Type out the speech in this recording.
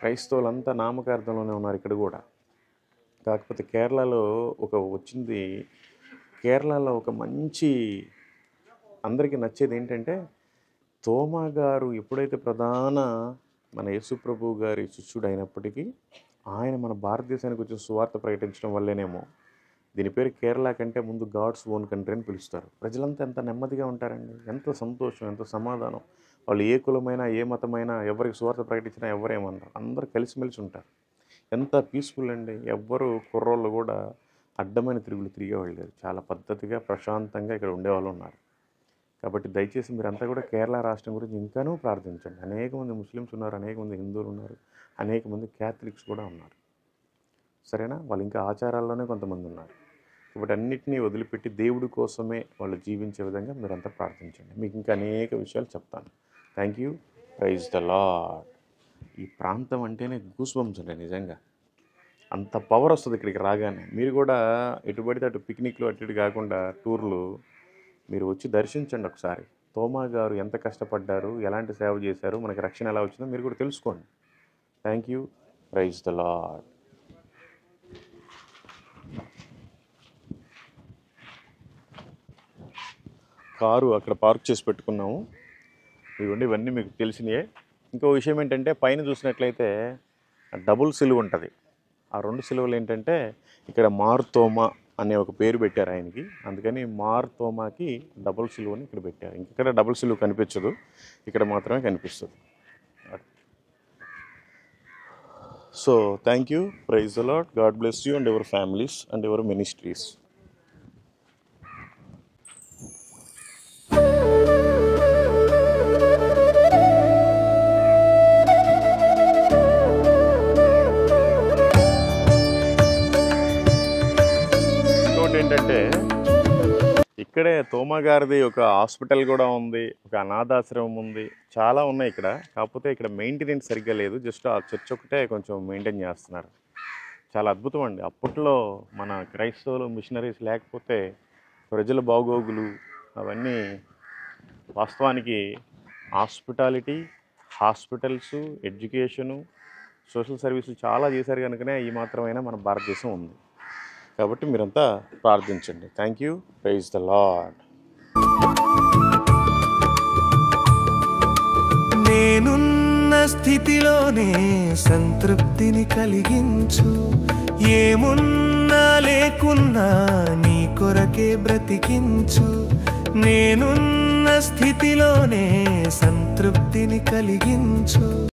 క్రైస్తవులంతా నామకార్థంలోనే ఉన్నారు ఇక్కడ కూడా. కాకపోతే కేరళలో కేరళలో ఒక మంచి అందరికీ నచ్చేది ఏంటంటే, తోమా గారు ఎప్పుడైతే మన యేసుప్రభు గారి శిష్యుడు అయినప్పటికీ, ఆయన మన భారతదేశానికి వచ్చి సువార్త ప్రకటించడం వల్లేనేమో దీని పేరు కేరళ కంటే ముందు గాడ్స్ ఓన్ కంట్రీ అని పిలుస్తారు. ప్రజలంతా ఎంత నెమ్మదిగా ఉంటారండి, ఎంత సంతోషం, ఎంత సమాధానం. వాళ్ళు ఏ కులమైనా, ఏ మతమైనా, ఎవరికి సువార్త ప్రకటించినా ఎవరేమన్నారు, అందరూ కలిసిమెలిసి ఉంటారు. ఎంత పీస్ఫుల్ అండి. ఎవ్వరు కుర్రోళ్ళు కూడా అడ్డమైన తిరిగేవాళ్ళు లేరు. చాలా పద్ధతిగా, ప్రశాంతంగా ఇక్కడ ఉండేవాళ్ళు ఉన్నారు. కాబట్టి దయచేసి మీరంతా కూడా కేరళ రాష్ట్రం గురించి ఇంకానూ ప్రార్థించండి. అనేక మంది ముస్లిమ్స్ ఉన్నారు, అనేక మంది హిందువులు ఉన్నారు, అనేక మంది క్యాథలిక్స్ కూడా ఉన్నారు. సరేనా? వాళ్ళు ఇంకా ఆచారాల్లోనే కొంతమంది ఉన్నారు. కాబట్టి అన్నిటినీ వదిలిపెట్టి దేవుడి కోసమే వాళ్ళు జీవించే విధంగా మీరంతా ప్రార్థించండి. మీకు ఇంకా అనేక విషయాలు చెప్తాను. Thank you. Praise the Lord. ఈ ప్రాంతం అంటేనే గూస్ బంప్స్ అండి. నిజంగా అంత పవర్ వస్తుంది ఇక్కడికి రాగానే. మీరు కూడా ఎటు పడితే అటు పిక్నిక్లు అటు ఇటు కాకుండా టూర్లు మీరు వచ్చి దర్శించండి ఒకసారి. తోమా గారు ఎంత కష్టపడ్డారు, ఎలాంటి సేవ చేశారు, మనకి రక్షణ ఎలా వచ్చిందో మీరు కూడా తెలుసుకోండి. Thank you. Praise the Lord. Car అక్కడ పార్క్ చేసి పెట్టుకున్నాము. ఇవన్నీ మీకు తెలిసినయే. ఇంకో విషయం ఏంటంటే, పైన చూసినట్లయితే డబుల్ సిలువ ఉంటుంది. ఆ 2 సిలువలు ఏంటంటే, ఇక్కడ మార్తోమా అనే ఒక పేరు పెట్టారు ఆయనకి. అందుకని మార్తోమాకి డబుల్ సిలువని ఇక్కడ పెట్టారు. ఇంకెక్కడ డబుల్ సిలువ కనిపించదు, ఇక్కడ మాత్రమే కనిపిస్తుంది. So thank you. Praise the Lord. God bless you and your families and your ministries. ఏంటంటే, ఇక్కడే తోమా గారిది ఒక హాస్పిటల్ కూడా ఉంది, ఒక అనాథాశ్రమం ఉంది, చాలా ఉన్నాయి ఇక్కడ. కాకపోతే ఇక్కడ మెయింటెనెన్స్ సరిగ్గా లేదు. జస్ట్ ఆ చర్చ్ ఒకటే కొంచెం మెయింటైన్ చేస్తున్నారు. చాలా అద్భుతం అండి. అప్పట్లో మన క్రైస్తవులు మిషనరీస్ లేకపోతే ప్రజల బాగోగులు అవన్నీ వాస్తవానికి హాస్పిటాలిటీ, హాస్పిటల్స్, ఎడ్యుకేషను, సోషల్ సర్వీసులు చాలా చేశారు కనుకనే ఈ మాత్రమైనా మన భారతదేశం ఉంది. కాబట్టి మీరంతా ప్రార్థించండి. Thank you. Praise the Lord. నేనున్న స్థితిలోనే సంతృప్తిని కలిగించు, ఏమున్నా లేకున్నా నీ కొరకే బ్రతికించు. నేనున్న స్థితిలోనే సంతృప్తిని కలిగించు.